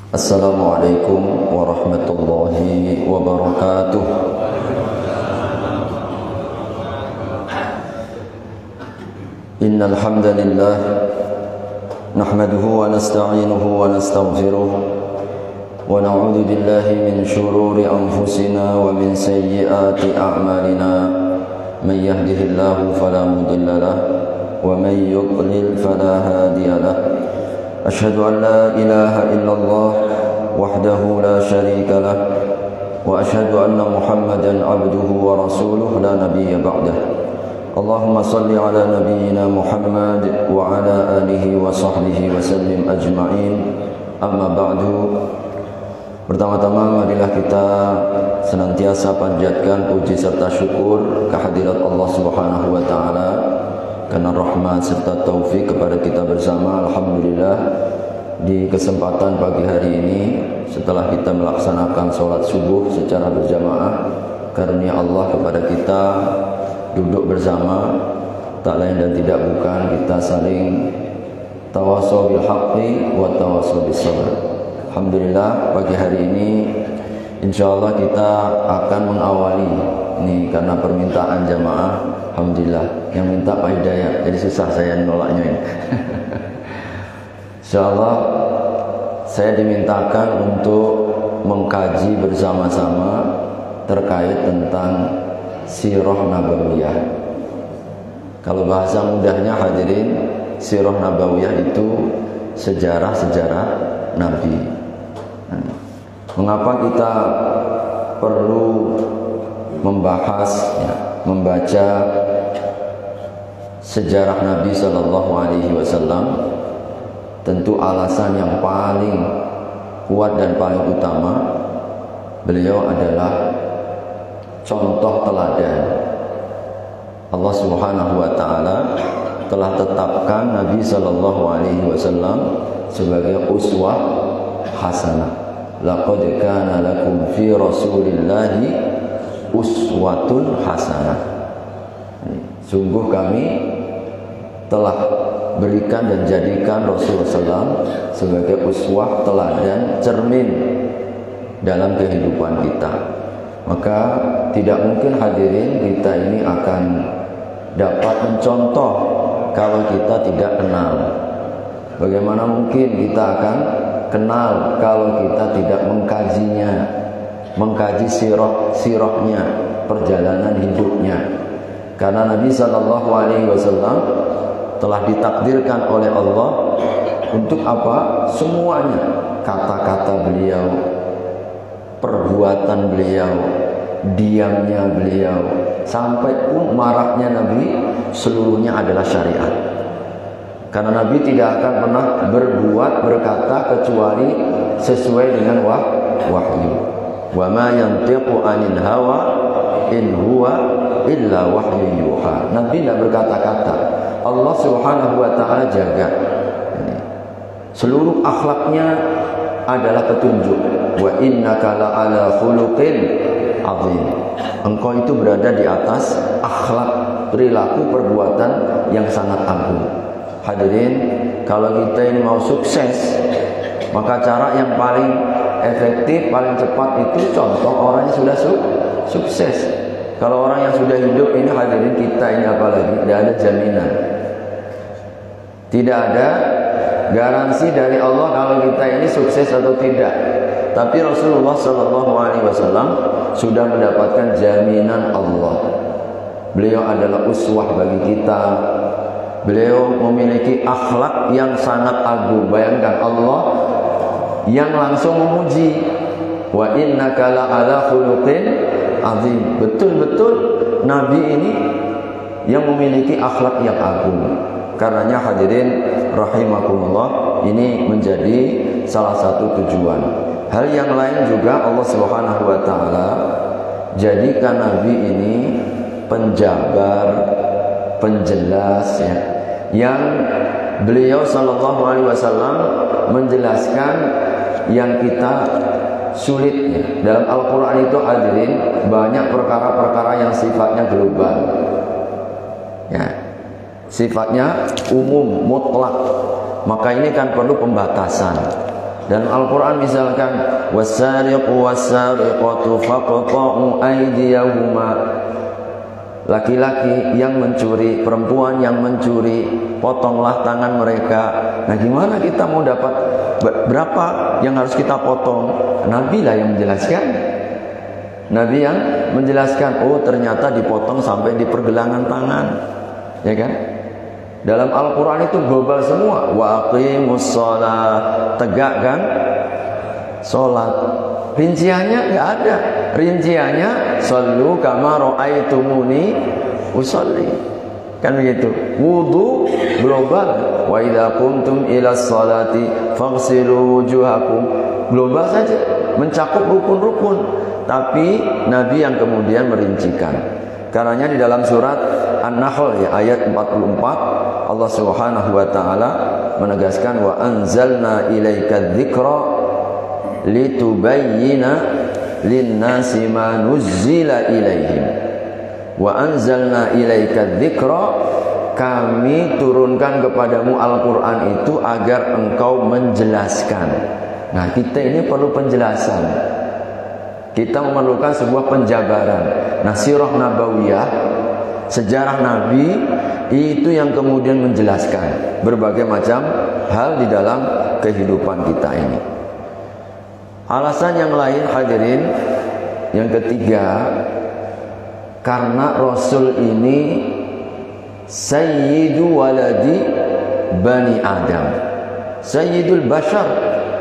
Assalamualaikum warahmatullahi wabarakatuh. Innal hamdalillah nahmaduhu wa nasta'inuhu wa nastaghfiruh wa na'udzu billahi min shururi anfusina wa min sayyiati a'malina. Man yahdihillahu fala mudilla lahu wa man yudlil fala hadiya lahu. أشهد أن لا إله إلا الله وحده لا شريك له وأشهد أن محمدا عبده ورسوله لا نبي بعده. اللهم صل على نبينا محمد وعلى آله وصحبه وسلم أجمعين. أما بعد. Pertama-tama marilah kita senantiasa panjatkan puji serta syukur kehadirat Allah Subhanahu wa taala karena rahmat serta taufik kepada kita bersama. Alhamdulillah, di kesempatan pagi hari ini setelah kita melaksanakan sholat subuh secara berjamaah, karunia Allah kepada kita duduk bersama, tak lain dan tidak bukan kita saling tawasau bil haqqi wa tawasau bis sabr. Alhamdulillah, pagi hari ini insyaallah kita akan mengawali ini karena permintaan jamaah. Alhamdulillah, yang minta Pak Hidayat, jadi susah saya nolaknya ini. Insyaallah saya dimintakan untuk mengkaji bersama-sama terkait tentang sirah nabawiyah. Kalau bahasa mudahnya hadirin, sirah nabawiyah itu sejarah-sejarah Nabi. Mengapa kita perlu membahas, membaca sejarah Nabi Sallallahu Alaihi Wasallam? Tentu alasan yang paling kuat dan paling utama, beliau adalah contoh teladan. Allah Subhanahu Wa Taala telah tetapkan Nabi Sallallahu Alaihi Wasallam sebagai uswah hasanah. Laqad kana lakum fi Rasulillahi uswatun hasanah. Sungguh kami telah berikan dan jadikan Rasulullah SAW sebagai uswah, teladan, cermin dalam kehidupan kita. Maka tidak mungkin hadirin kita ini akan dapat mencontoh kalau kita tidak kenal. Bagaimana mungkin kita akan kenal kalau kita tidak mengkajinya, mengkaji sirahnya, perjalanan hidupnya. Karena Nabi Sallallahu Alaihi Wasallam telah ditakdirkan oleh Allah untuk apa? Semuanya, kata-kata beliau, perbuatan beliau, diamnya beliau, sampai pun marahnya Nabi, seluruhnya adalah syariat. Karena Nabi tidak akan pernah berbuat, berkata kecuali sesuai dengan wahyu. Wa ma yantiqu 'anil hawa in huwa illa wahyu yuha. Nabi tidak berkata-kata. Allah Subhanahu wa taala jaga. Seluruh akhlaknya adalah petunjuk. Wa innaka la'ala khuluqin azim. Engkau itu berada di atas akhlak, perilaku, perbuatan yang sangat agung. Hadirin, kalau kita ini mau sukses, maka cara yang paling efektif, paling cepat itu contoh orang yang sudah sukses. Kalau orang yang sudah hidup ini, hadirin, kita ini apalagi tidak ada jaminan, tidak ada garansi dari Allah kalau kita ini sukses atau tidak. Tapi Rasulullah SAW sudah mendapatkan jaminan Allah. Beliau adalah uswah bagi kita. Beliau memiliki akhlak yang sangat agung. Bayangkan Allah yang langsung memuji, wa innaka la'ala khuluqin azim. Betul-betul Nabi ini yang memiliki akhlak yang agung. Karenanya hadirin rahimakumullah, ini menjadi salah satu tujuan. Hal yang lain juga Allah Subhanahu wa taala jadikan Nabi ini penjabar, penjelas, yang beliau Sallallahu Alaihi Wasallam menjelaskan yang kita sulitnya. Dalam Al-Quran itu hadirin banyak perkara-perkara yang sifatnya global, sifatnya umum, mutlak. Maka ini kan perlu pembatasan. Dan Al-Quran misalkan wasariqu wasariqatu faqta'u aydiyahuma, laki-laki yang mencuri, perempuan yang mencuri, potonglah tangan mereka. Nah, gimana kita mau dapat berapa yang harus kita potong? Nabi lah yang menjelaskan. Nabi yang menjelaskan, oh ternyata dipotong sampai di pergelangan tangan, ya kan? Dalam Al-Quran itu global semua. Wa aqimus shalah, tegakkan sholat. Rinciannya nggak ada. Rinciannya sallu kama ra'aitumuni usolli, kan begitu. Wudu global. Wa idza qumtum ila sholati faghsilu wujuhakum, global saja, mencakup rukun-rukun. Tapi Nabi yang kemudian merincikan. Karenanya di dalam surat An-Nahl ya, ayat 44, Allah Subhanahu wa taala menegaskan wa anzalna ilaika dzikra litubayyina linnasi ma nuzzila ilaihim. Wa anzalna ilaika dzikra, kami turunkan kepadamu Al-Quran itu agar engkau menjelaskan. Nah, kita ini perlu penjelasan. Kita memerlukan sebuah penjabaran. Nah, sirah nabawiyah, sejarah Nabi itu yang kemudian menjelaskan berbagai macam hal di dalam kehidupan kita ini. Alasan yang lain hadirin, yang ketiga, karena Rasul ini sayyidu waladi bani Adam, sayyidul bashar,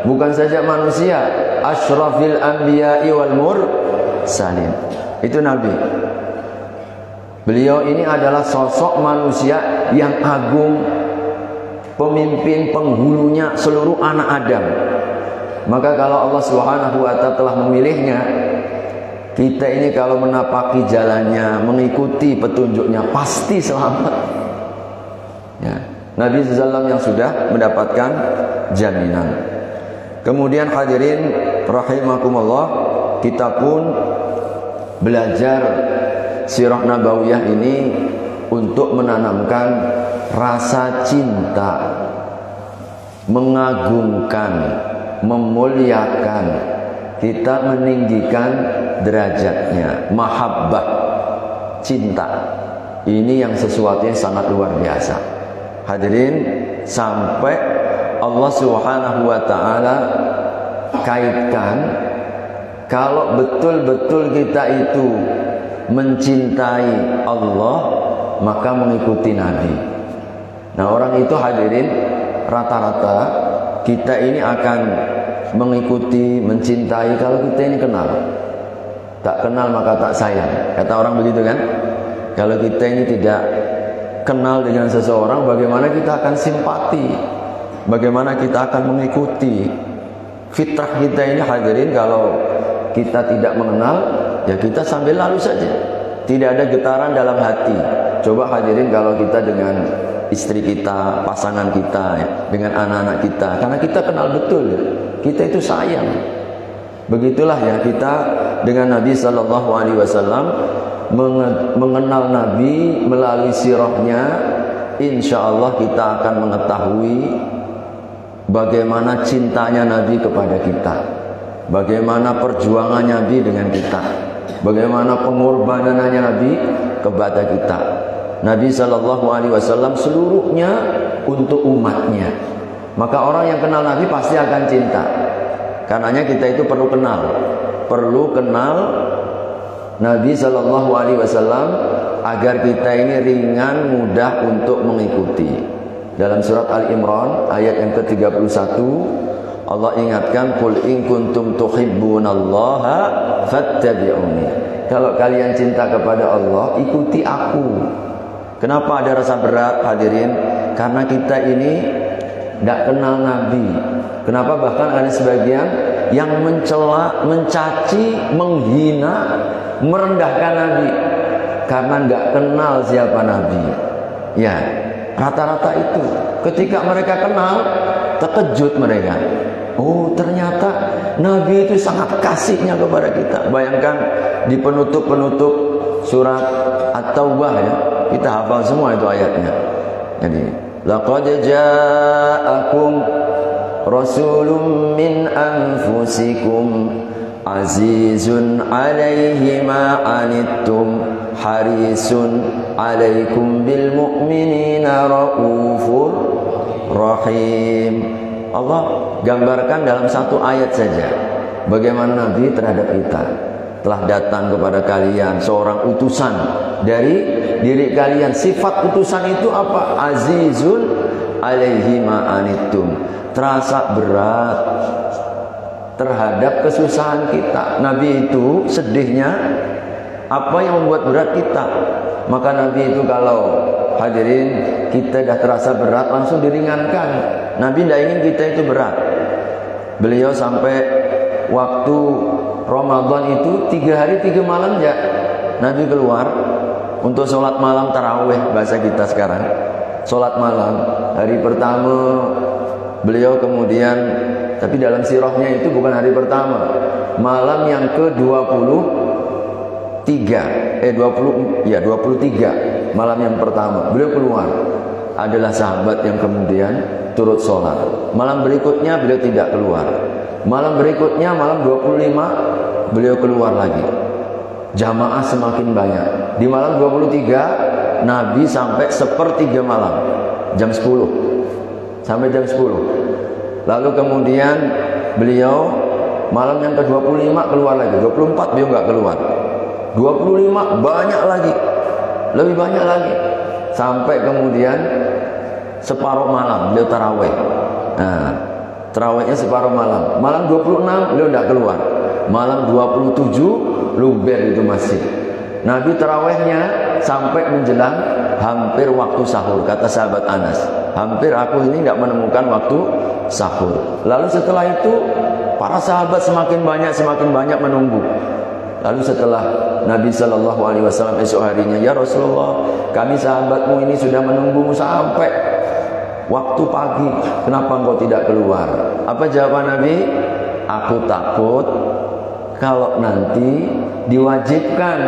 bukan saja manusia, asyrafil anbiya'i wal mursalin. Itu Nabi. Beliau ini adalah sosok manusia yang agung, pemimpin penghulunya seluruh anak Adam. Maka kalau Allah Subhanahu wa ta'ala telah memilihnya, kita ini kalau menapaki jalannya, mengikuti petunjuknya, pasti selamat ya. Nabi SAW yang sudah mendapatkan jaminan. Kemudian hadirin rahimakumullah, kita pun belajar sirah nabawiyah ini untuk menanamkan rasa cinta, mengagungkan, memuliakan, kita meninggikan derajatnya, mahabbah, cinta. Ini yang sesuatu yang sangat luar biasa. Hadirin, sampai Allah Subhanahu wa ta'ala kaitkan, kalau betul-betul kita itu mencintai Allah, maka mengikuti Nabi. Nah, orang itu hadirin, rata-rata kita ini akan mengikuti, mencintai kalau kita ini kenal. Tak kenal maka tak sayang, kata orang begitu kan. Kalau kita ini tidak kenal dengan seseorang, bagaimana kita akan simpati, bagaimana kita akan mengikuti. Fitrah kita ini hadirin, kalau kita tidak mengenal, ya kita sambil lalu saja, tidak ada getaran dalam hati. Coba hadirin kalau kita dengan istri kita, pasangan kita, ya, dengan anak-anak kita, karena kita kenal betul ya, kita itu sayang. Begitulah ya kita dengan Nabi Sallallahu Alaihi Wasallam, mengenal Nabi melalui sirahnya. Insya Allah kita akan mengetahui bagaimana cintanya Nabi kepada kita, bagaimana perjuangan Nabi dengan kita, bagaimana pengorbanannya Nabi kepada kita. Nabi Sallallahu Alaihi Wasallam seluruhnya untuk umatnya. Maka orang yang kenal Nabi pasti akan cinta. Karenanya kita itu perlu kenal Nabi Sallallahu Alaihi Wasallam agar kita ini ringan, mudah untuk mengikuti. Dalam surat Al-Imran ayat yang ke-31, Allah ingatkan, qul in kuntum tuhibbunallaha fattabi'uni. Kalau kalian cinta kepada Allah, ikuti aku. Kenapa ada rasa berat hadirin? Karena kita ini tidak kenal Nabi. Kenapa bahkan ada sebagian yang mencela, mencaci, menghina, merendahkan Nabi karena nggak kenal siapa Nabi. Ya, rata-rata itu. Ketika mereka kenal, terkejut mereka. Oh, ternyata Nabi itu sangat kasihnya kepada kita. Bayangkan di penutup-penutup surat At-Taubah ya, kita hafal semua itu ayatnya. Jadi, laqad ja'akum rasulun min anfusikum azizun alaihi ma anittum harisun alaikum bil mu'minina raufur rahim. Allah gambarkan dalam satu ayat saja bagaimana Nabi terhadap kita. Telah datang kepada kalian seorang utusan dari diri kalian. Sifat utusan itu apa? Azizun alaihi ma anittum, terasa berat terhadap kesusahan kita. Nabi itu sedihnya apa yang membuat berat kita. Maka Nabi itu kalau hadirin kita dah terasa berat langsung diringankan. Nabi tidak ingin kita itu berat. Beliau sampai waktu Ramadan itu 3 hari 3 malam ya Nabi keluar untuk sholat malam tarawih bahasa kita sekarang. Sholat malam hari pertama beliau kemudian, tapi dalam sirahnya itu bukan hari pertama, malam yang ke-23 malam yang pertama beliau keluar. Adalah sahabat yang kemudian turut sholat. Malam berikutnya beliau tidak keluar. Malam berikutnya malam 25 beliau keluar lagi. Jamaah semakin banyak. Di malam 23 Nabi sampai 1/3 malam, jam 10 sampai jam 10. Lalu kemudian beliau malam yang ke-25 keluar lagi. 24 beliau nggak keluar. 25 banyak lagi, lebih banyak lagi, sampai kemudian separuh malam beliau tarawih. Nah, tarawihnya separuh malam. Malam 26 beliau tidak keluar. Malam 27 luber itu masih. Nabi tarawihnya sampai menjelang hampir waktu sahur. Kata sahabat Anas, hampir aku ini tidak menemukan waktu sahur. Lalu setelah itu para sahabat semakin banyak menunggu. Lalu setelah Nabi Shallallahu Alaihi Wasallam esok harinya, ya Rasulullah, kami sahabatmu ini sudah menunggumu sampai waktu pagi, kenapa engkau tidak keluar? Apa jawaban Nabi? Aku takut kalau nanti diwajibkan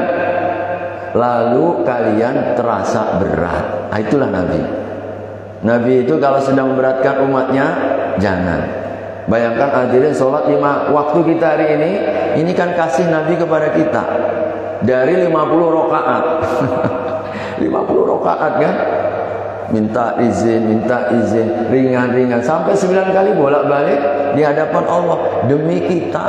lalu kalian terasa berat. Nah, itulah Nabi. Nabi itu kalau sedang memberatkan umatnya, jangan. Bayangkan hadirin, sholat 5 waktu kita hari ini kan kasih Nabi kepada kita. Dari 50 rakaat 50 rakaat kan, minta izin, ringan-ringan, sampai 9 kali bolak-balik di hadapan Allah demi kita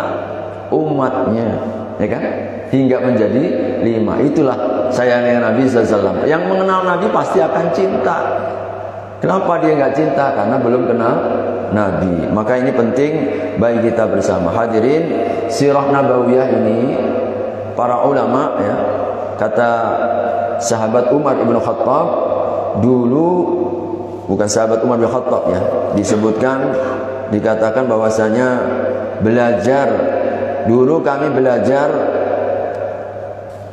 umatnya, ya kan, hingga menjadi 5. Itulah sayangnya Nabi SAW. Yang mengenal Nabi pasti akan cinta. Kenapa dia nggak cinta? Karena belum kenal Nabi. Maka ini penting bagi kita bersama. Hadirin, sirah nabawiyah ini para ulama, ya, kata sahabat Umar bin Khattab dulu, bukan sahabat Umar bin Khattab ya, disebutkan, dikatakan bahwasanya belajar dulu kami belajar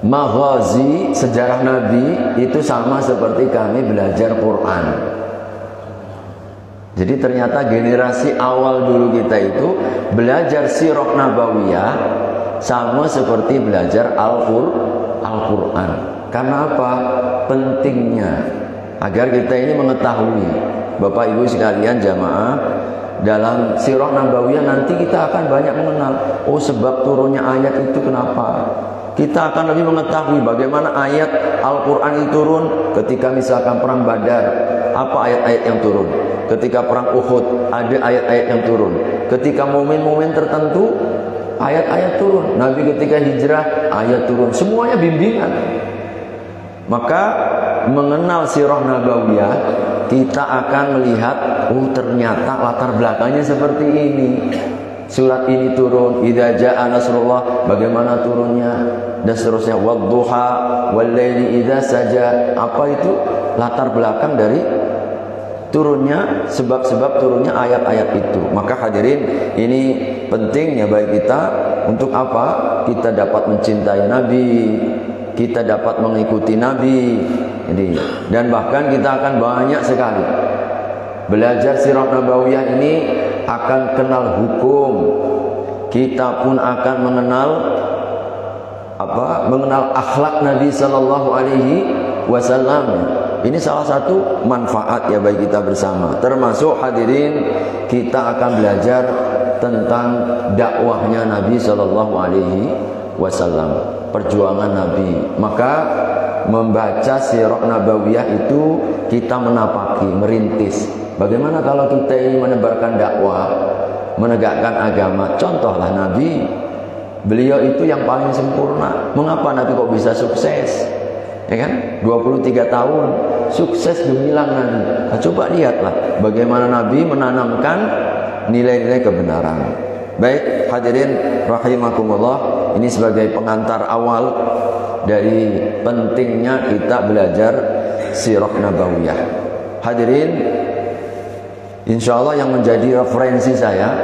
maghazi sejarah Nabi itu sama seperti kami belajar Quran. Jadi ternyata generasi awal dulu kita itu belajar sirah nabawiyah sama seperti belajar Al-Quran. Karena apa? Pentingnya agar kita ini mengetahui, Bapak Ibu sekalian jamaah, dalam sirah nabawiyah nanti kita akan banyak mengenal, oh sebab turunnya ayat itu kenapa. Kita akan lebih mengetahui bagaimana ayat Al-Quran itu turun ketika misalkan perang Badar, apa ayat-ayat yang turun. Ketika perang Uhud, ada ayat-ayat yang turun. Ketika momen-momen tertentu, ayat-ayat turun. Nabi ketika hijrah, ayat turun. Semuanya bimbingan. Maka mengenal sirah nabawiyah, kita akan melihat, oh ternyata latar belakangnya seperti ini. Surat ini turun, idza jaa nasrullah, bagaimana turunnya, dan seterusnya. Wadduha wallaili idza saja. Apa itu latar belakang dari turunnya, sebab-sebab turunnya ayat-ayat itu. Maka hadirin, ini pentingnya bagi kita untuk apa? Kita dapat mencintai Nabi, kita dapat mengikuti Nabi. Jadi, dan bahkan kita akan banyak sekali belajar sirah nabawiyah ini, akan kenal hukum. Kita pun akan mengenal apa? Mengenal akhlak Nabi Sallallahu Alaihi Wasallam. Ini salah satu manfaat ya bagi kita bersama. Termasuk hadirin, kita akan belajar tentang dakwahnya Nabi Shallallahu Alaihi Wasallam, perjuangan Nabi. Maka membaca sirah nabawiyah itu kita menapaki, merintis. Bagaimana kalau kita ini menebarkan dakwah, menegakkan agama? Contohlah Nabi, beliau itu yang paling sempurna. Mengapa Nabi kok bisa sukses? Ya kan? 23 tahun sukses gemilang Nabi. Nah, coba lihatlah bagaimana Nabi menanamkan nilai-nilai kebenaran. Baik, hadirin rahimakumullah, ini sebagai pengantar awal dari pentingnya kita belajar sirah nabawiyah. Hadirin, insya Allah yang menjadi referensi saya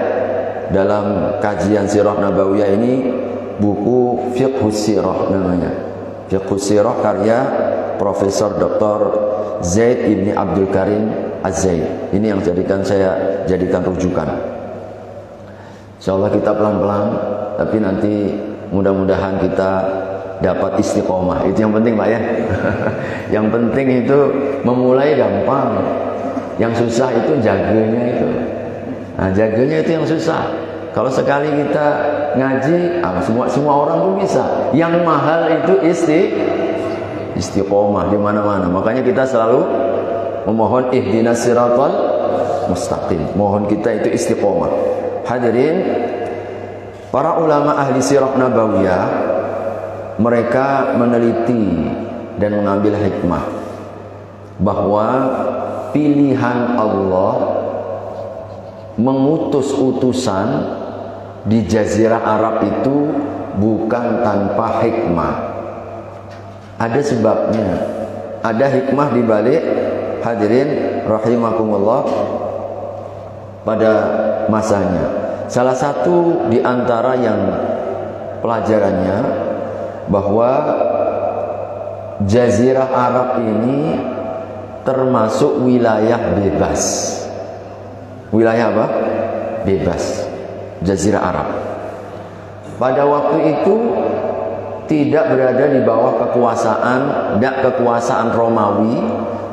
dalam kajian sirah nabawiyah ini buku Fiqhus Sirah namanya. Fiqhus Sirah karya Profesor Dr. Zaid Ibni Abdul Karim Az-Zaid. Ini yang saya jadikan rujukan. Insya Allah kita pelan-pelan, tapi nanti mudah-mudahan kita dapat istiqomah. Itu yang penting Pak ya. Yang penting itu memulai gampang, yang susah itu jaganya itu. Nah, jaganya itu yang susah. Kalau sekali kita ngaji, semua orang pun bisa. Yang mahal itu istiqomah di mana-mana. Makanya kita selalu memohon ihdinas siratal mustaqim. Mohon kita itu istiqomah. Hadirin, para ulama ahli sirah nabawiyah, mereka meneliti dan mengambil hikmah bahwa pilihan Allah mengutus utusan di Jazirah Arab itu bukan tanpa hikmah. Ada sebabnya, ada hikmah di balik. Hadirin rahimakumullah, pada masanya salah satu di antara yang pelajarannya bahwa Jazirah Arab ini termasuk wilayah bebas. Wilayah apa? Bebas. Jazirah Arab pada waktu itu tidak berada di bawah kekuasaan, tidak kekuasaan Romawi,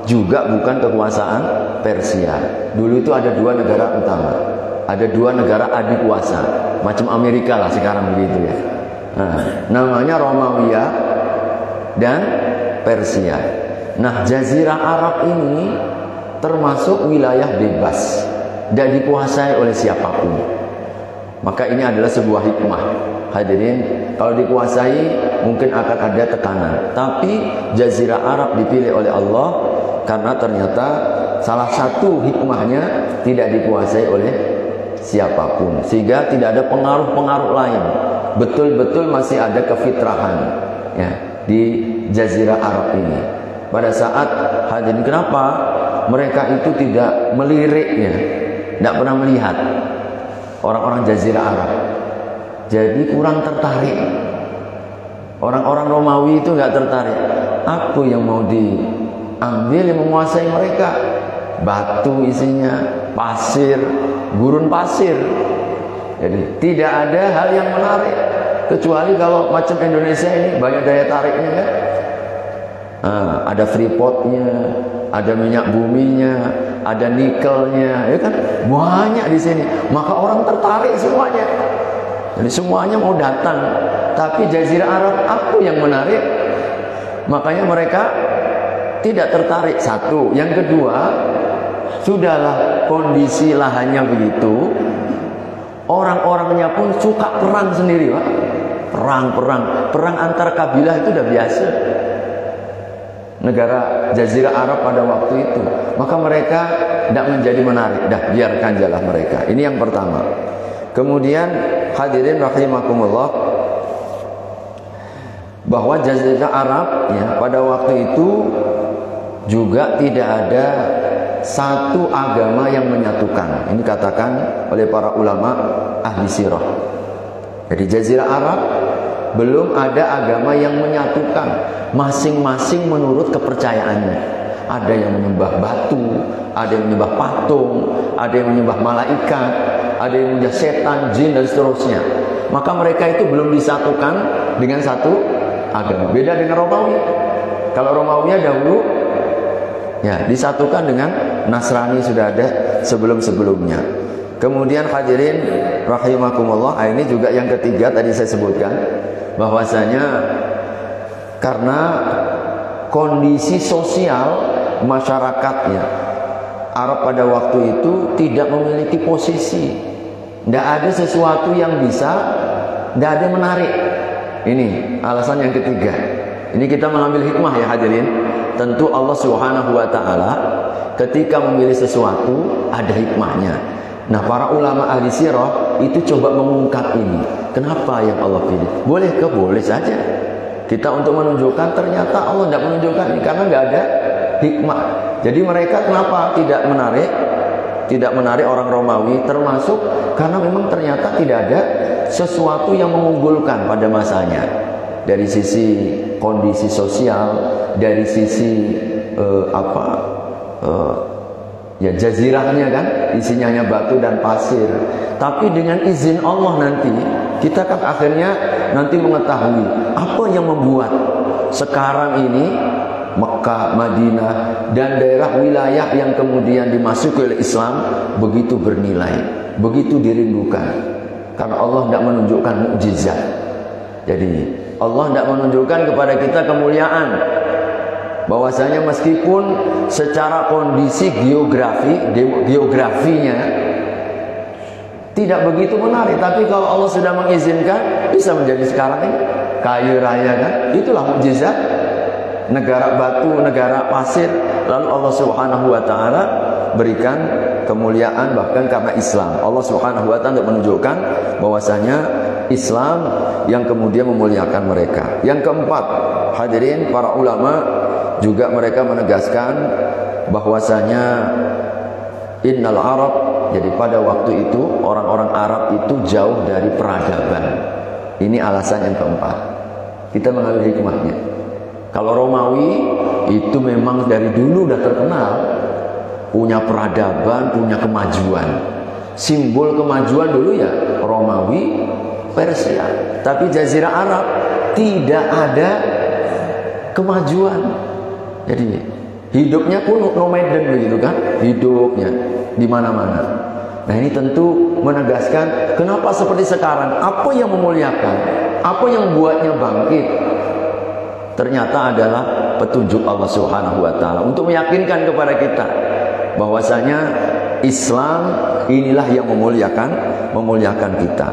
juga bukan kekuasaan Persia. Dulu itu ada dua negara utama, ada dua negara adik kuasa, macam Amerika lah sekarang begitu ya. Nah, namanya Romawiya dan Persia. Nah, Jazirah Arab ini termasuk wilayah bebas, tidak dikuasai oleh siapapun. Maka ini adalah sebuah hikmah. Hadirin, kalau dikuasai mungkin akan ada tekanan. Tapi Jazirah Arab dipilih oleh Allah karena ternyata salah satu hikmahnya tidak dikuasai oleh siapapun, sehingga tidak ada pengaruh-pengaruh lain. Betul-betul masih ada kefitrahan ya di Jazirah Arab ini. Pada saat hadirin, kenapa mereka itu tidak meliriknya, tidak pernah melihat orang-orang Jazirah Arab, jadi kurang tertarik. Orang-orang Romawi itu nggak tertarik. Apa yang mau diambil yang menguasai mereka? Batu isinya, pasir, gurun pasir. Jadi tidak ada hal yang menarik, kecuali kalau macam Indonesia ini banyak daya tariknya kan. Nah, ada freeport-nya, ada minyak buminya, ada nikelnya, ya kan? Banyak di sini. Maka orang tertarik semuanya. Jadi semuanya mau datang. Tapi Jazirah Arab apa yang menarik? Makanya mereka tidak tertarik. Satu. Yang kedua, sudahlah kondisi lahannya begitu. Orang-orangnya pun suka perang sendiri, Pak. Perang antar kabilah itu udah biasa. Negara Jazirah Arab pada waktu itu. Maka mereka tidak menjadi menarik. Dah, biarkan jalan mereka. Ini yang pertama. Kemudian hadirin rahimakumullah, bahwa Jazirah Arab ya pada waktu itu juga tidak ada satu agama yang menyatukan. Ini katakan oleh para ulama ahli sirah. Jadi Jazirah Arab belum ada agama yang menyatukan. Masing-masing menurut kepercayaannya. Ada yang menyembah batu, ada yang menyembah patung, ada yang menyembah malaikat, ada yang menyembah setan, jin dan seterusnya. Maka mereka itu belum disatukan dengan satu agama. Beda dengan Romawi. Kalau Romawi dahulu Ya, disatukan dengan Nasrani sudah ada sebelum-sebelumnya. Kemudian hadirin rahimakumullah, ini juga yang ketiga tadi saya sebutkan, bahwasanya karena kondisi sosial masyarakatnya, Arab pada waktu itu tidak memiliki posisi, tidak ada sesuatu yang bisa, tidak ada yang menarik. Ini alasan yang ketiga. Ini kita mengambil hikmah ya hadirin. Tentu Allah Subhanahu wa taala ketika memilih sesuatu ada hikmahnya. Nah, para ulama ahli sirah itu coba mengungkap ini. Kenapa yang Allah pilih? Boleh ke? Boleh saja. Kita untuk menunjukkan ternyata Allah tidak menunjukkan ini karena nggak ada hikmah. Jadi mereka kenapa tidak menarik? Tidak menarik orang Romawi, termasuk karena memang ternyata tidak ada sesuatu yang mengunggulkan pada masanya. Dari sisi kondisi sosial, dari sisi ya jazirahnya kan, isinya hanya batu dan pasir. Tapi dengan izin Allah nanti kita kan akhirnya nanti mengetahui apa yang membuat sekarang ini Mekah, Madinah dan daerah wilayah yang kemudian dimasuki oleh Islam begitu bernilai, begitu dirindukan. Karena Allah tidak menunjukkan mukjizat. Jadi Allah tidak menunjukkan kepada kita kemuliaan, bahwasanya meskipun secara kondisi geografinya tidak begitu menarik, tapi kalau Allah sudah mengizinkan bisa menjadi sekarang ini kaya raya kan, itulah mukjizat. Negara batu, negara pasir, lalu Allah Subhanahu wa taala berikan kemuliaan bahkan karena Islam. Allah Subhanahu wa taala untuk menunjukkan bahwasanya Islam yang kemudian memuliakan mereka. Yang keempat, hadirin para ulama juga mereka menegaskan bahwasanya innal Arab, jadi pada waktu itu orang-orang Arab itu jauh dari peradaban. Ini alasan yang keempat. Kita mengambil hikmahnya. Kalau Romawi itu memang dari dulu udah terkenal punya peradaban, punya kemajuan. Simbol kemajuan dulu ya Romawi, Persia. Tapi Jazirah Arab tidak ada kemajuan. Jadi hidupnya pun nomaden begitu kan, hidupnya di mana-mana. Nah, ini tentu menegaskan kenapa seperti sekarang, apa yang memuliakan, apa yang membuatnya bangkit. Ternyata adalah petunjuk Allah Subhanahu wa taala untuk meyakinkan kepada kita bahwasanya Islam inilah yang memuliakan kita.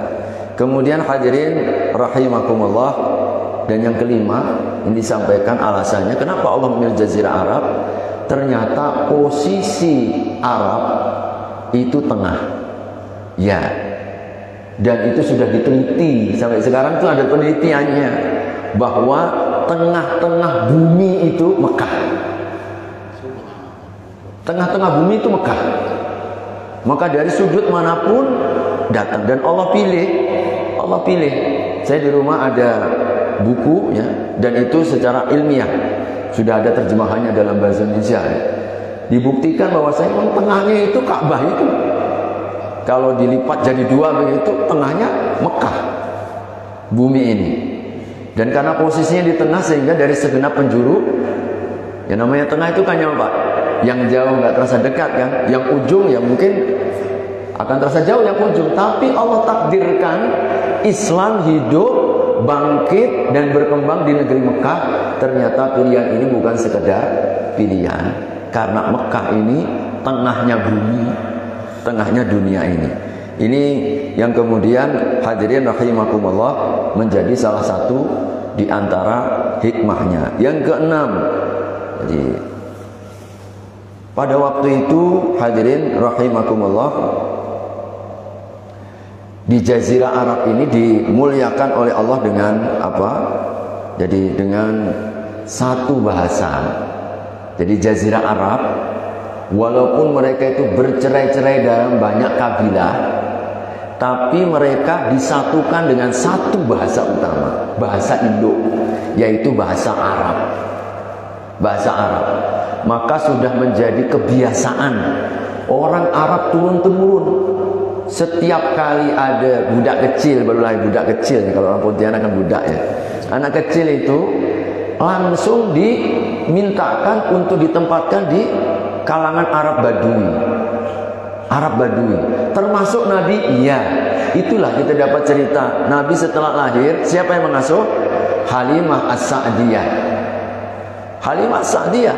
Kemudian hadirin rahimakumullah, dan yang kelima ini disampaikan alasannya kenapa Allah memilih Jazirah Arab. Ternyata posisi Arab itu tengah. Ya. Dan itu sudah diteliti sampai sekarang itu ada penelitiannya bahwa tengah-tengah bumi itu Mekah. Tengah-tengah bumi itu Mekah. Maka dari sudut manapun datang, dan Allah pilih. Saya di rumah ada buku ya, dan itu secara ilmiah sudah ada terjemahannya dalam bahasa Indonesia ya. Dibuktikan bahwa saya tengahnya itu Ka'bah itu. Kalau dilipat jadi dua begitu, tengahnya Mekah. Bumi ini. Dan karena posisinya di tengah sehingga dari segenap penjuru, yang namanya tengah itu kan ya Pak, yang jauh nggak terasa dekat kan, yang ujung ya mungkin akan terasa jauh yang ujung. Tapi Allah takdirkan Islam hidup, bangkit dan berkembang di negeri Mekah. Ternyata pilihan ini bukan sekedar pilihan, karena Mekah ini tengahnya bumi, tengahnya dunia ini. Ini yang kemudian hadirin rahimakumullah menjadi salah satu di antara hikmahnya. Yang keenam, jadi pada waktu itu hadirin rahimakumullah, di Jazirah Arab ini dimuliakan oleh Allah dengan apa? Jadi dengan satu bahasa. Jadi Jazirah Arab, walaupun mereka itu bercerai-cerai dalam banyak kabilah, tapi mereka disatukan dengan satu bahasa utama, bahasa Indo, yaitu bahasa Arab. Bahasa Arab. Maka sudah menjadi kebiasaan orang Arab turun-temurun. Setiap kali ada budak kecil, baru lahir budak kecil, kalau orang Pontianak kan budak ya. Anak kecil itu langsung dimintakan untuk ditempatkan di kalangan Arab Badui. Arab Badui, termasuk Nabi. Iya, itulah kita dapat cerita Nabi setelah lahir, siapa yang mengasuh? Halimah As-Sa'diyah. Halimah As-Sa'diyah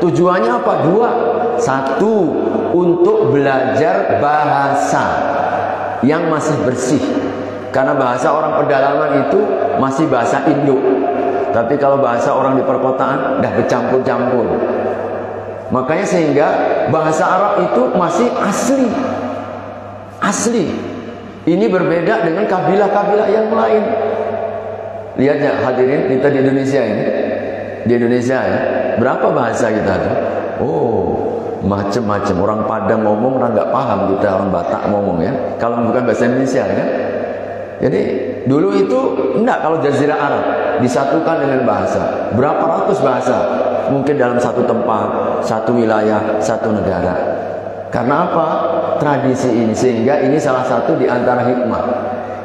tujuannya apa? Dua. Satu, untuk belajar bahasa yang masih bersih, karena bahasa orang pedalaman itu masih bahasa Indo. Tapi kalau bahasa orang di perkotaan dah bercampur-campur. Makanya sehingga bahasa Arab itu masih asli. Asli. Ini berbeda dengan kabilah-kabilah yang lain. Lihat ya hadirin, kita di Indonesia ini. Di Indonesia ya, berapa bahasa kita ada? Oh, macam-macam. Orang Padang ngomong, orang nggak paham kita, orang Batak ngomong ya. Kalau bukan bahasa Indonesia ya. Jadi dulu itu enggak, kalau Jazirah Arab disatukan dengan bahasa. Berapa ratus bahasa mungkin dalam satu tempat, satu wilayah, satu negara. Karena apa? Tradisi ini. Sehingga ini salah satu di antara hikmah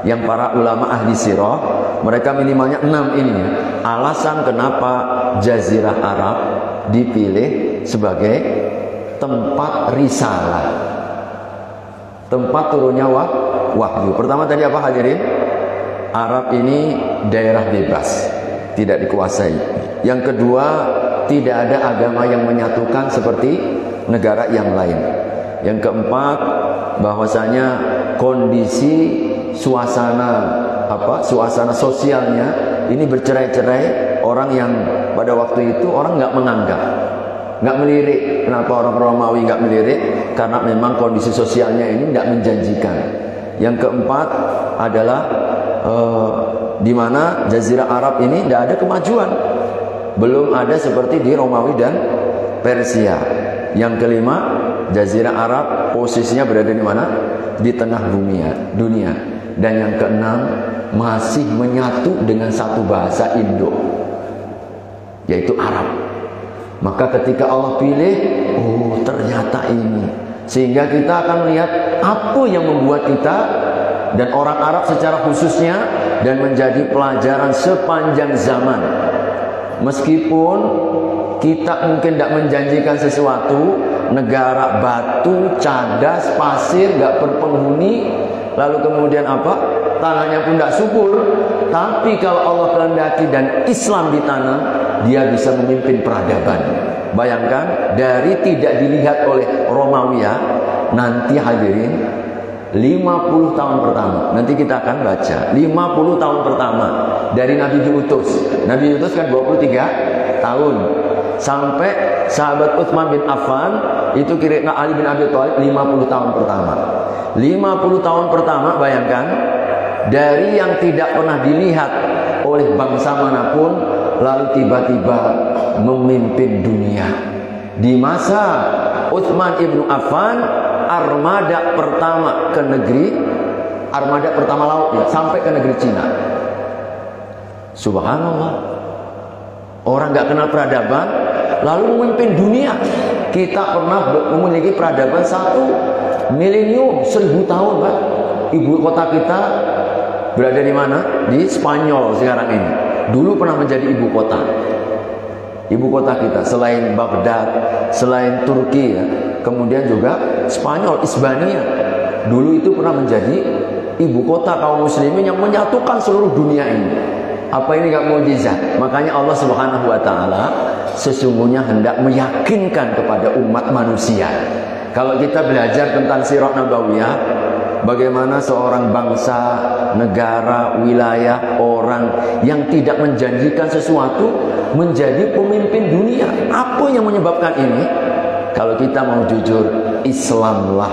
yang para ulama ahli sirah, mereka minimalnya 6 ini ya. Alasan kenapa Jazirah Arab dipilih sebagai tempat risalah, tempat turunnya wahyu. Pertama tadi apa hadirin? Arab ini daerah bebas, tidak dikuasai. Yang kedua, tidak ada agama yang menyatukan seperti negara yang lain. Yang keempat, bahwasanya kondisi suasana sosialnya ini bercerai-cerai. Orang yang pada waktu itu orang nggak menganggap, nggak melirik. Kenapa orang Romawi nggak melirik? Karena memang kondisi sosialnya ini nggak menjanjikan. Yang keempat adalah di mana Jazirah Arab ini tidak ada kemajuan, belum ada seperti di Romawi dan Persia. Yang kelima, Jazirah Arab posisinya berada di mana? Di tengah dunia. Dan yang keenam, masih menyatu dengan satu bahasa Indo, yaitu Arab. Maka ketika Allah pilih, oh ternyata ini. Sehingga kita akan melihat apa yang membuat kita dan orang Arab secara khususnya, dan menjadi pelajaran sepanjang zaman. Meskipun kita mungkin tidak menjanjikan sesuatu, negara batu, cadas, pasir, gak berpenghuni, lalu kemudian apa? Tanahnya pun tidak subur. Tapi kalau Allah kehendaki dan Islam ditanam, dia bisa memimpin peradaban. Bayangkan, dari tidak dilihat oleh Romawiya, nanti hadirin 50 tahun pertama, nanti kita akan baca 50 tahun pertama dari Nabi diutus. Nabi diutus kan 23 tahun. Sampai sahabat Utsman bin Affan itu kira Ali bin Abi Thalib 50 tahun pertama. 50 tahun pertama, bayangkan, dari yang tidak pernah dilihat oleh bangsa manapun, lalu tiba-tiba memimpin dunia. Di masa Utsman ibnu Affan, armada pertama ke negeri, armada pertama laut ya, sampai ke negeri Cina. Subhanallah, orang nggak kenal peradaban, lalu memimpin dunia. Kita pernah memiliki peradaban 1 milenium, 1000 tahun, Pak. Ibu kota kita berada di mana? Di Spanyol sekarang ini. Dulu pernah menjadi ibu kota. Ibu kota kita selain Baghdad, selain Turki ya, kemudian juga Spanyol, Hispania. Dulu itu pernah menjadi ibu kota kaum muslimin yang menyatukan seluruh dunia ini. Apa ini gak mukjizat? Makanya Allah Subhanahu wa taala sesungguhnya hendak meyakinkan kepada umat manusia. Kalau kita belajar tentang sirah nabawiyah, bagaimana seorang bangsa, negara, wilayah, orang yang tidak menjanjikan sesuatu menjadi pemimpin dunia. Apa yang menyebabkan ini? Kalau kita mau jujur, Islamlah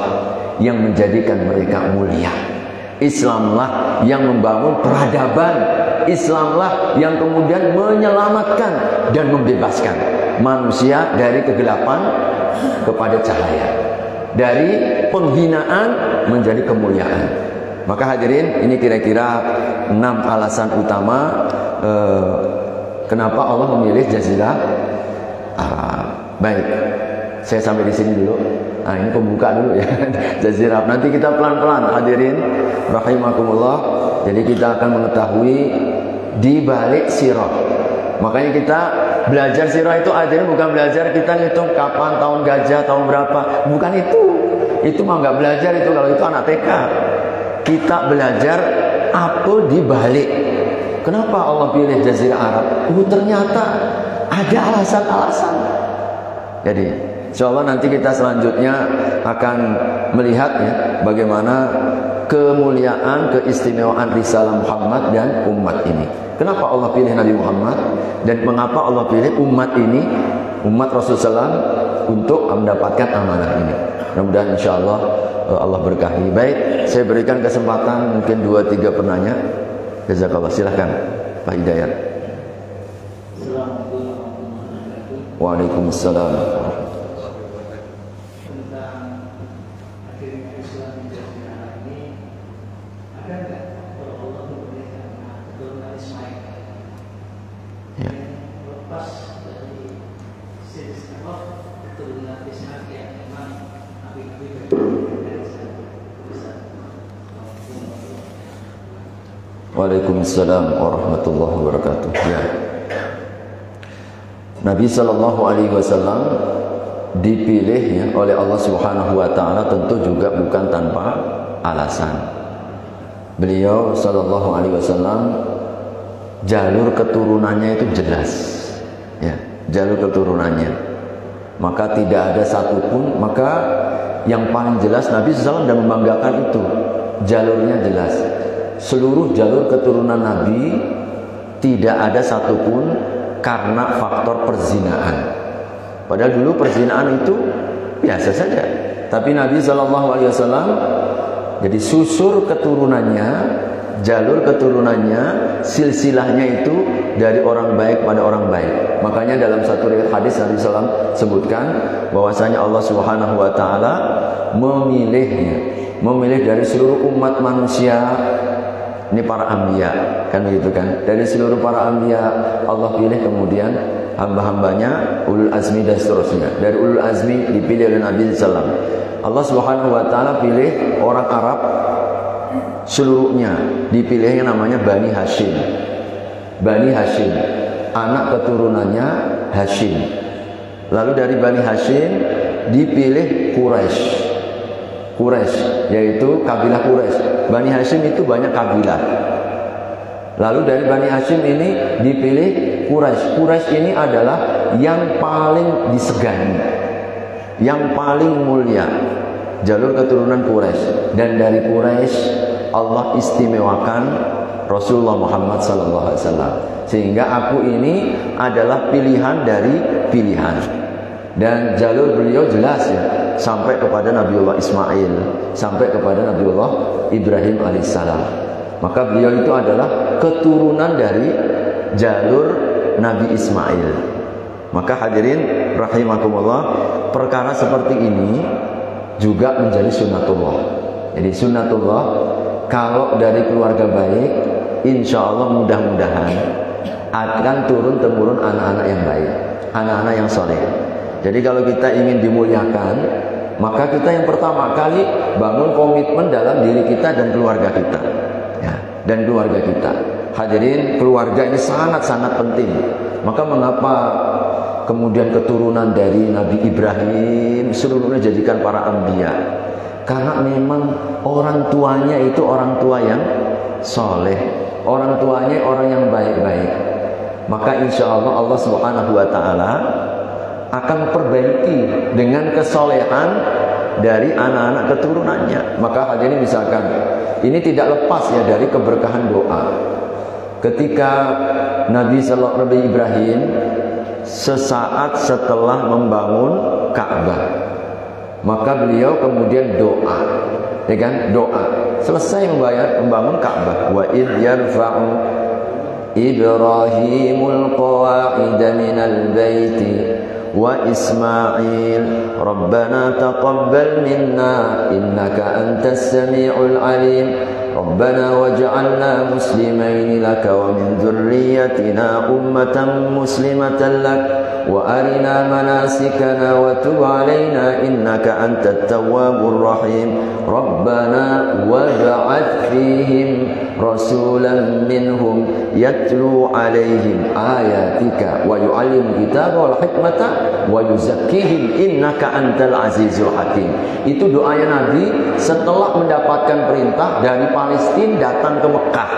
yang menjadikan mereka mulia. Islamlah yang membangun peradaban. Islamlah yang kemudian menyelamatkan dan membebaskan manusia dari kegelapan kepada cahaya, dari penghinaan menjadi kemuliaan. Maka hadirin, ini kira-kira 6 alasan utama kenapa Allah memilih Jazirah Arab. Baik, saya sampai di sini dulu. Nah, ini pembuka dulu ya, Jazirah. Nanti kita pelan-pelan hadirin rahimakumullah. Jadi kita akan mengetahui di balik sirah. Makanya kita Belajar sirah itu artinya bukan belajar kita ngitung kapan tahun gajah, tahun berapa. Bukan itu. Itu mah nggak belajar itu, kalau itu anak TK. Kita belajar apa di balik. Kenapa Allah pilih Jazirah Arab? Ternyata ada alasan-alasan. Jadi, insya Allah nanti kita selanjutnya akan melihat ya bagaimana kemuliaan, keistimewaan risalah Muhammad dan umat ini. Kenapa Allah pilih Nabi Muhammad dan mengapa Allah pilih umat ini, umat Rasulullah SAW, untuk mendapatkan amanah ini. Mudah-mudahan insya Allah Allah berkahi. Baik, saya berikan kesempatan mungkin 2-3 penanya. Jazakallah, silahkan Pak Hidayat. Waalaikumsalam. Waalaikumsalam warahmatullahi wabarakatuh. Ya. Nabi Shallallahu Alaihi Wasallam dipilih ya oleh Allah Subhanahu Wa Taala tentu juga bukan tanpa alasan. Beliau Shallallahu Alaihi Wasallam jalur keturunannya itu jelas, ya, jalur keturunannya. Maka tidak ada satupun, maka yang paling jelas Nabi SAW dan membanggakan itu jalurnya jelas. Seluruh jalur keturunan Nabi tidak ada satupun karena faktor perzinaan. Padahal dulu perzinaan itu biasa saja. Tapi Nabi SAW jadi susur keturunannya, jalur keturunannya, silsilahnya itu dari orang baik pada orang baik. Makanya dalam satu riwayat hadis Nabi SAW sebutkan bahwasanya Allah Subhanahu Wa Taala memilih dari seluruh umat manusia. Ini para anbiya, kan begitu kan? Dari seluruh para anbiya Allah pilih kemudian hamba-hambanya ulul azmi dan seterusnya. Dari ulul azmi dipilih oleh Nabi SAW. Allah Subhanahu Wa Taala pilih orang Arab seluruhnya, dipilihnya namanya Bani Hashim. Bani Hashim, anak keturunannya Hashim. Lalu dari Bani Hashim dipilih Quraisy. Quraisy, yaitu kabilah Quraisy. Bani Hashim itu banyak kabilah. Lalu dari Bani Hashim ini dipilih Quraisy. Quraisy ini adalah yang paling disegani, yang paling mulia, jalur keturunan Quraisy. Dan dari Quraisy Allah istimewakan Rasulullah Muhammad SAW. Sehingga aku ini adalah pilihan dari pilihan. Dan jalur beliau jelas ya, sampai kepada Nabiullah Ismail, sampai kepada Nabiullah Ibrahim alaihissalam. Maka beliau itu adalah keturunan dari jalur Nabi Ismail. Maka hadirin rahimakumullah, perkara seperti ini juga menjadi sunnatullah. Jadi sunnatullah, kalau dari keluarga baik, insya Allah mudah-mudahan akan turun-temurun anak-anak yang baik, anak-anak yang soleh. Jadi kalau kita ingin dimuliakan, maka kita yang pertama kali bangun komitmen dalam diri kita dan keluarga kita, ya, dan keluarga kita. Hadirin, keluarga ini sangat-sangat penting. Maka mengapa kemudian keturunan dari Nabi Ibrahim seluruhnya jadikan para anbiya? Karena memang orang tuanya itu orang tua yang soleh, orang tuanya orang yang baik-baik. Maka insya Allah Allah Subhanahu Wa Taala akan perbaiki dengan kesolehan dari anak-anak keturunannya. Maka hadirin misalkan ini tidak lepas ya dari keberkahan doa. Ketika Nabi Ibrahim sesaat setelah membangun Ka'bah, maka beliau kemudian doa, ya kan? Doa selesai membangun Ka'bah. Wa idh yarfa'u Ibrahimul qawa'ida minal baiti wa Ismail Rabbana taqabbal minna innaka antas sami'ul alim Rabbana waj'alna muslimaini laka wa min dhurriyyatina ummatan muslimatan lak wa arina manasikana wa tub alaina innaka antat tawwabur rahim Rabbana wab'ath fihim rasulan minhum yatlu alaihim ayatika wa yu'allimuhum kitaba wal hikmata wa yuzakkihim innaka antal azizul hakim. Itu doanya Nabi setelah mendapatkan perintah dari Palestina datang ke Mekah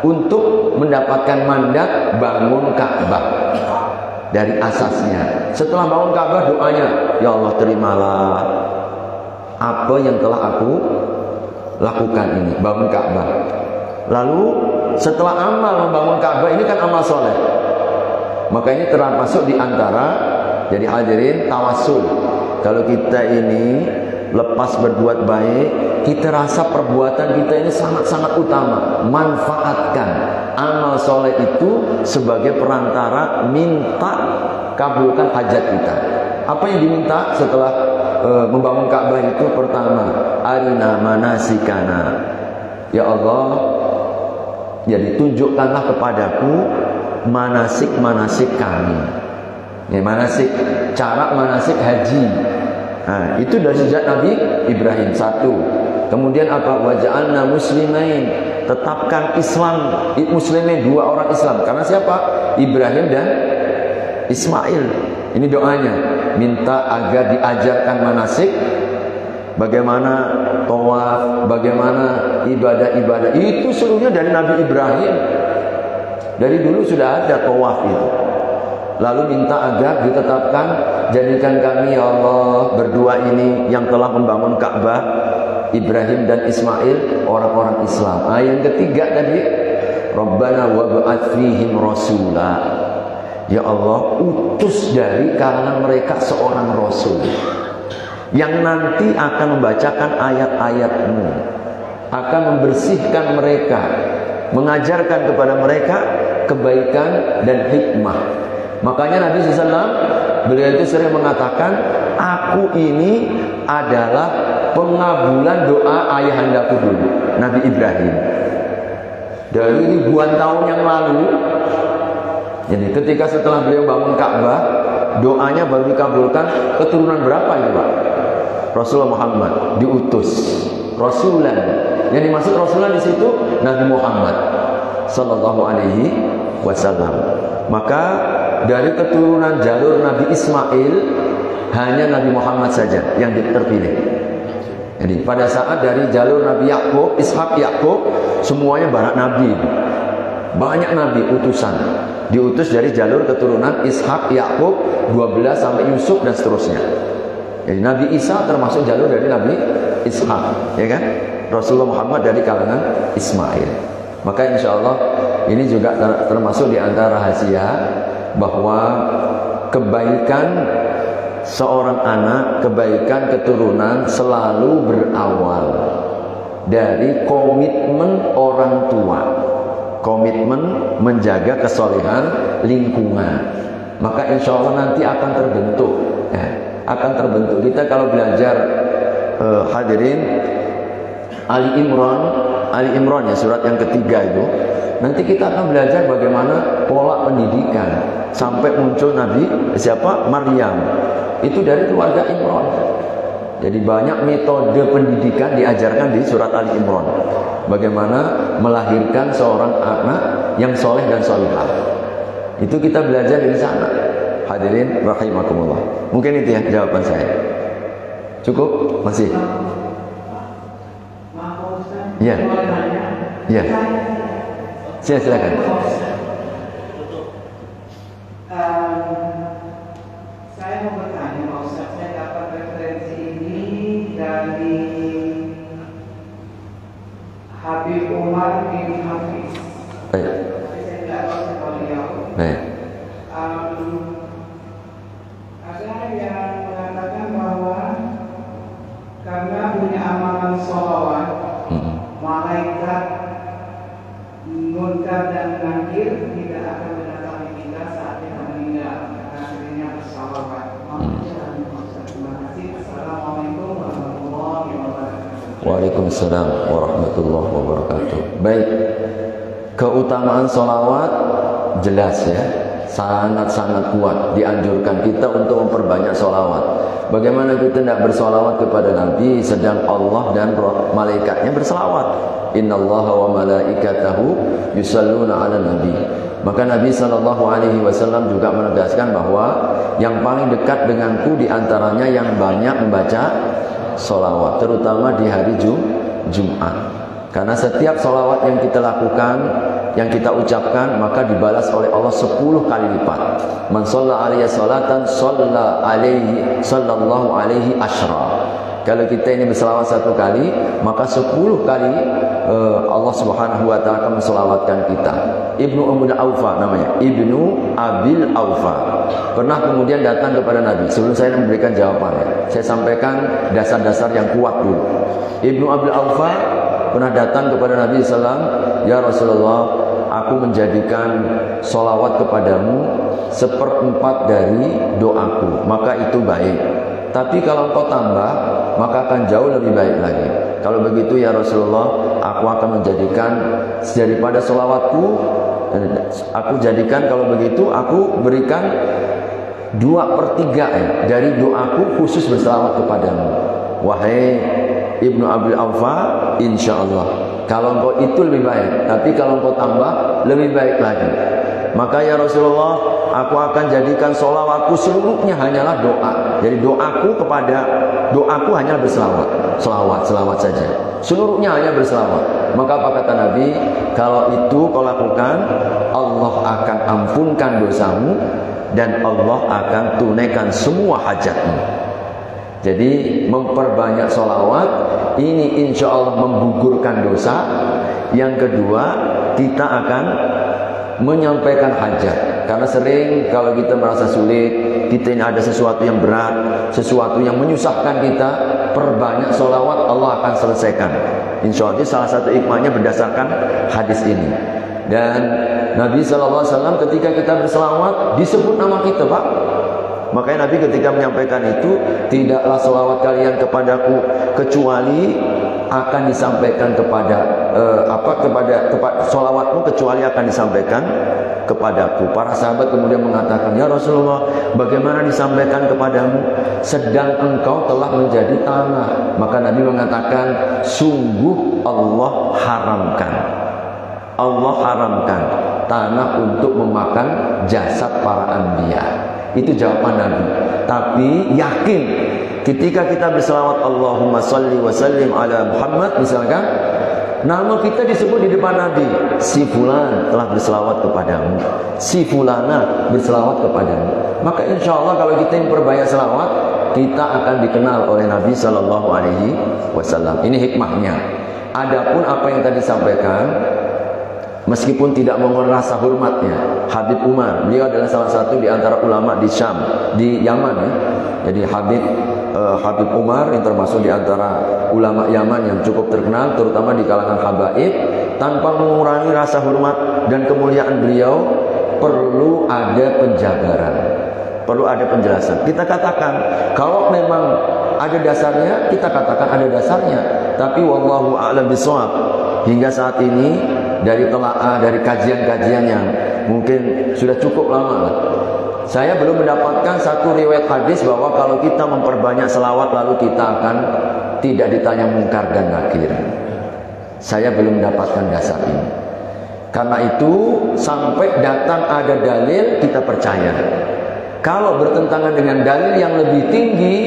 untuk mendapatkan mandat bangun Ka'bah dari asasnya. Setelah bangun Ka'bah, doanya, ya Allah, terimalah apa yang telah aku lakukan ini, bangun Ka'bah. Lalu setelah amal membangun Ka'bah ini kan amal soleh, maka ini termasuk di antara, jadi hadirin, tawassul. Kalau kita ini lepas berbuat baik, kita rasa perbuatan kita ini sangat-sangat utama. Manfaatkan amal soleh itu sebagai perantara minta kabulkan hajat kita. Apa yang diminta setelah membangun Ka'bah itu? Pertama, arina manasikana, ya Allah, jadi tunjukkanlah kepadaku manasik-manasik kami. Ya, manasik, cara manasik haji. Nah, itu dari sejak Nabi Ibrahim. Satu. Kemudian apa? Waja'alna muslimain, tetapkan Islam muslimin, dua orang Islam. Karena siapa? Ibrahim dan Ismail. Ini doanya, minta agar diajarkan manasik, bagaimana tawaf, bagaimana ibadah-ibadah. Itu seluruhnya dari Nabi Ibrahim. Dari dulu sudah ada tawaf itu. Lalu minta agar ditetapkan, jadikan kami ya Allah berdua ini yang telah membangun Ka'bah, Ibrahim dan Ismail, orang-orang Islam. Yang ketiga tadi, Rabbana wab'ats fihim rasula, ya Allah, utus dari kalangan mereka seorang rasul yang nanti akan membacakan ayat-ayat-Mu, akan membersihkan mereka, mengajarkan kepada mereka kebaikan dan hikmah. Makanya Nabi SAW, beliau itu sering mengatakan, aku ini adalah pengabulan doa ayahandaku dulu, Nabi Ibrahim. Dari ribuan tahun yang lalu. Jadi ketika setelah beliau bangun Ka'bah, doanya baru dikabulkan. Keturunan berapa itu Pak? Rasulullah Muhammad diutus Rasulan. Yang dimaksud Rasulan di situ Nabi Muhammad Sallallahu Alaihi Wasallam. Maka dari keturunan jalur Nabi Ismail hanya Nabi Muhammad saja yang terpilih. Jadi pada saat dari jalur Nabi Yakub, Ishak, Yakub, semuanya banyak nabi. Banyak nabi utusan. Diutus dari jalur keturunan Ishak, Yakub, 12 sampai Yusuf dan seterusnya. Jadi Nabi Isa termasuk jalur dari Nabi Ishak, ya kan? Rasulullah Muhammad dari kalangan Ismail. Maka insya Allah ini juga termasuk di antara rahasia bahwa kebaikan seorang anak, kebaikan keturunan selalu berawal dari komitmen orang tua, komitmen menjaga kesolehan lingkungan. Maka insya Allah nanti akan terbentuk, ya, akan terbentuk. Kita kalau belajar hadirin Ali Imran ya, surat yang ketiga itu, nanti kita akan belajar bagaimana pola pendidikan sampai muncul Nabi siapa? Maryam. Itu dari keluarga Imran. Jadi banyak metode pendidikan diajarkan di surat Ali Imran. Bagaimana melahirkan seorang anak yang soleh dan solihah. Itu kita belajar di sana. Hadirin rahimakumullah. Mungkin itu ya jawaban saya. Cukup? Masih? Ya. Ya. Silakan. Saya mau bertanya, Pak Ustaz, saya dapat referensi ini dari Habib Umar bin Hafiz. Baik. Tapi saya tidak tahu siapa beliau. Baik. Ada yang mengatakan bahwa karena punya amalan sholawat, malaikat munkar dan nakir tidak akan mendatangi kita saat kita meninggal karena dirinya bersalawat. Terima kasih. Assalamualaikum warahmatullahi wabarakatuh. Waalaikumsalam warahmatullahi wabarakatuh. Baik, keutamaan sholawat jelas ya. sangat-sangat kuat dianjurkan kita untuk memperbanyak sholawat. Bagaimana kita tidak bersolawat kepada Nabi sedang Allah dan malaikatnya bersolawat? Innallaha wa malaikatahu yusalluna ala nabi. Maka Nabi SAW juga menegaskan bahwa yang paling dekat denganku diantaranya yang banyak membaca sholawat, terutama di hari Jumat. Karena setiap sholawat yang kita lakukan, yang kita ucapkan, maka dibalas oleh Allah 10 kali lipat. Man shalla alaihi salatan sallallahu alaihi asyra. Kalau kita ini berselawat 1 kali, maka 10 kali Allah Subhanahu wa taala akan menselawatkan kita. Ibnu Abil Aufa namanya, Ibnu Abil Aufa. Pernah kemudian datang kepada Nabi. Sebelum saya memberikan jawabannya, saya sampaikan dasar-dasar yang kuat dulu. Ibnu Abil Aufa pernah datang kepada Nabi SAW, ya Rasulullah, aku menjadikan sholawat kepadamu 1/4 dari doaku, maka itu baik. Tapi kalau engkau tambah, maka akan jauh lebih baik lagi. Kalau begitu ya Rasulullah, aku akan menjadikan daripada sholawatku, aku jadikan kalau begitu, aku berikan 2/3 dari doaku khusus berselawat kepadamu. Wahai Ibnu Abil Aufa, insya Allah kalau engkau itu lebih baik, tapi kalau engkau tambah lebih baik lagi. Maka ya Rasulullah, aku akan jadikan sholawatku seluruhnya hanyalah doa. Jadi doaku hanya berselawat, selawat saja. Seluruhnya hanya berselawat. Maka apa kata Nabi? Kalau itu kau lakukan, Allah akan ampunkan dosamu dan Allah akan tunaikan semua hajatmu. Jadi memperbanyak sholawat ini insya Allah menggugurkan dosa. Yang kedua, kita akan menyampaikan hajat. Karena sering kalau kita merasa sulit, kita ini ada sesuatu yang berat, sesuatu yang menyusahkan kita, perbanyak sholawat, Allah akan selesaikan. Insya Allah salah satu hikmahnya berdasarkan hadis ini. Dan Nabi SAW ketika kita berselawat disebut nama kita, Pak. Makanya Nabi ketika menyampaikan itu, tidaklah sholawat kalian kepadaku kecuali akan disampaikan kepada sholawatmu kecuali akan disampaikan kepadaku. Para sahabat kemudian mengatakan, ya Rasulullah, bagaimana disampaikan kepadamu sedang engkau telah menjadi tanah? Maka Nabi mengatakan, sungguh Allah haramkan tanah untuk memakan jasad para anbiya. Itu jawaban Nabi. Tapi yakin ketika kita berselawat Allahumma sholli wa sallim ala Muhammad, misalkan nama kita disebut di depan Nabi, si fulan telah berselawat kepadamu, si fulana berselawat kepadamu, maka insya Allah kalau kita memperbanyak selawat, kita akan dikenal oleh Nabi Shallallahu Alaihi Wasallam. Ini hikmahnya. Adapun apa yang tadi sampaikan, meskipun tidak mengurangi rasa hormatnya, Habib Umar, beliau adalah salah satu di antara ulama di Syam, di Yaman ya. Jadi Habib Umar yang termasuk di antara ulama Yaman yang cukup terkenal, terutama di kalangan habaib, tanpa mengurangi rasa hormat dan kemuliaan beliau, perlu ada penjabaran, perlu ada penjelasan. Kita katakan kalau memang ada dasarnya, kita katakan ada dasarnya. Tapi wallahu a'lam bishawab, hingga saat ini dari telaah, dari kajian-kajian yang mungkin sudah cukup lama lah, saya belum mendapatkan satu riwayat hadis bahwa kalau kita memperbanyak selawat lalu kita akan tidak ditanya mungkar dan nakir. Saya belum mendapatkan dasar ini. Karena itu sampai datang ada dalil kita percaya. Kalau bertentangan dengan dalil yang lebih tinggi,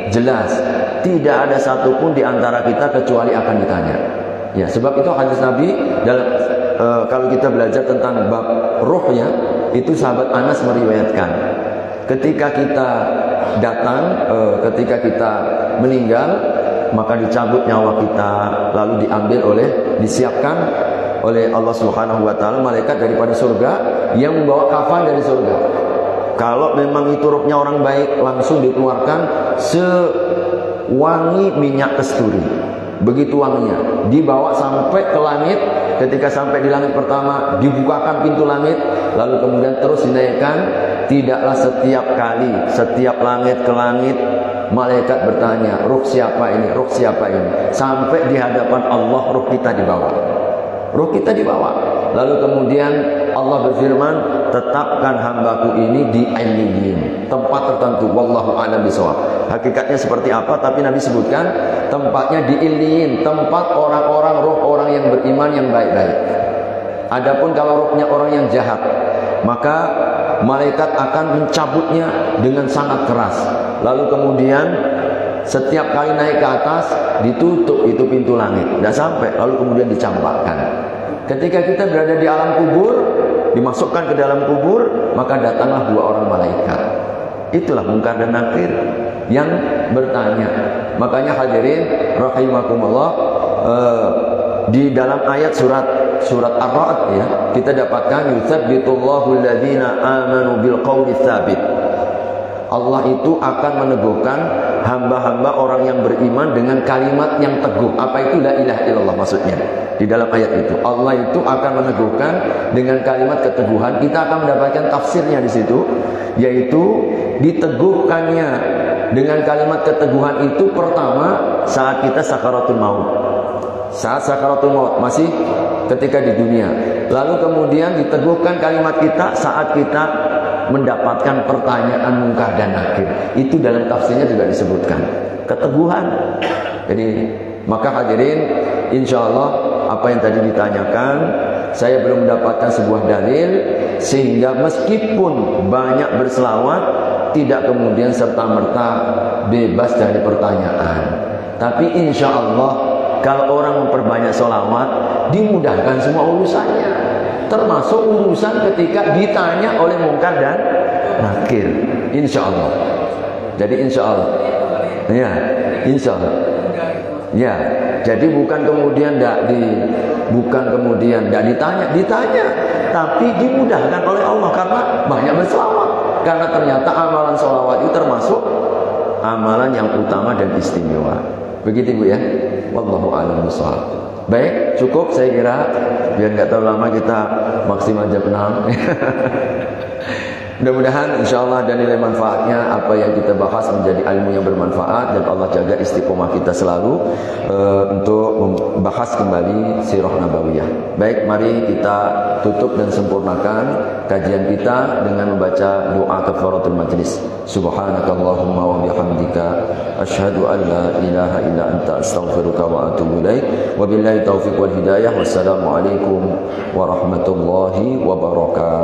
jelas tidak ada satupun di antara kita kecuali akan ditanya. Ya, sebab itu hadis Nabi dalam kalau kita belajar tentang bab ruhnya, itu sahabat Anas meriwayatkan, ketika kita datang, ketika kita meninggal, maka dicabut nyawa kita, lalu disiapkan oleh Allah Subhanahu wa taala malaikat daripada surga yang membawa kafan dari surga. Kalau memang itu ruhnya orang baik, langsung dikeluarkan sewangi minyak kasturi. Begitu wanginya, dibawa sampai ke langit. Ketika sampai di langit pertama, dibukakan pintu langit, lalu kemudian terus dinaikkan. Tidaklah setiap kali, setiap langit ke langit, malaikat bertanya, ruh siapa ini, ruh siapa ini, sampai di hadapan Allah ruh kita dibawa. Ruh kita dibawa. Lalu kemudian Allah berfirman, tetapkan hambaku ini di illiyin, tempat tertentu. Wallahu a'lam bishawab. Hakikatnya seperti apa, tapi Nabi sebutkan tempatnya di illiyin, tempat orang-orang roh orang yang beriman yang baik-baik. Adapun kalau rohnya orang yang jahat, maka malaikat akan mencabutnya dengan sangat keras. Lalu kemudian setiap kali naik ke atas ditutup itu pintu langit, tidak sampai, lalu kemudian dicampakkan. Ketika kita berada di alam kubur, dimasukkan ke dalam kubur, maka datanglah dua orang malaikat. Itulah Munkar dan Nakir yang bertanya. Makanya hadirin rahimakumullah, di dalam ayat surat Ar-Ra'd ya, kita dapatkan yutsabbitullahu alladziina aamanu bil qawli tsabit. Allah itu akan meneguhkan hamba-hamba orang yang beriman dengan kalimat yang teguh. Apa itu la ilaha illallah maksudnya? Di dalam ayat itu Allah itu akan meneguhkan dengan kalimat keteguhan. Kita akan mendapatkan tafsirnya di situ, yaitu diteguhkannya dengan kalimat keteguhan itu pertama saat kita sakaratul maut. Saat sakaratul maut masih ketika di dunia. Lalu kemudian diteguhkan kalimat kita saat kita mendapatkan pertanyaan Munkar dan Nakir. Itu dalam tafsirnya juga disebutkan keteguhan. Jadi maka hadirin, insya Allah apa yang tadi ditanyakan, saya belum mendapatkan sebuah dalil sehingga meskipun banyak berselawat tidak kemudian serta-merta bebas dari pertanyaan. Tapi insya Allah kalau orang memperbanyak sholawat, dimudahkan semua urusannya, termasuk urusan ketika ditanya oleh Munkar dan Nakir. Insya Allah. Jadi insya Allah, ya, insya Allah, ya. Jadi bukan kemudian tidak ditanya, tapi dimudahkan oleh Allah karena banyak berselawat. Karena ternyata amalan sholawat itu termasuk amalan yang utama dan istimewa. Begitu Bu ya. Wallahu a'lam bishawab. Baik, cukup saya kira, biar nggak terlalu lama, kita maksimal jam 6. Mudah-mudahan insyaallah ada nilai manfaatnya apa yang kita bahas menjadi ilmu yang bermanfaat, dan Allah jaga istiqomah kita selalu untuk membahas kembali sirah nabawiyah. Baik, mari kita tutup dan sempurnakan kajian kita dengan membaca doa kafaratul majlis. Subhanakallahumma wa bihamdika asyhadu an la ilaha illa anta astaghfiruka wa atubu ilaik. Wabillahi taufiq wal hidayah. Wassalamualaikum warahmatullahi wabarakatuh.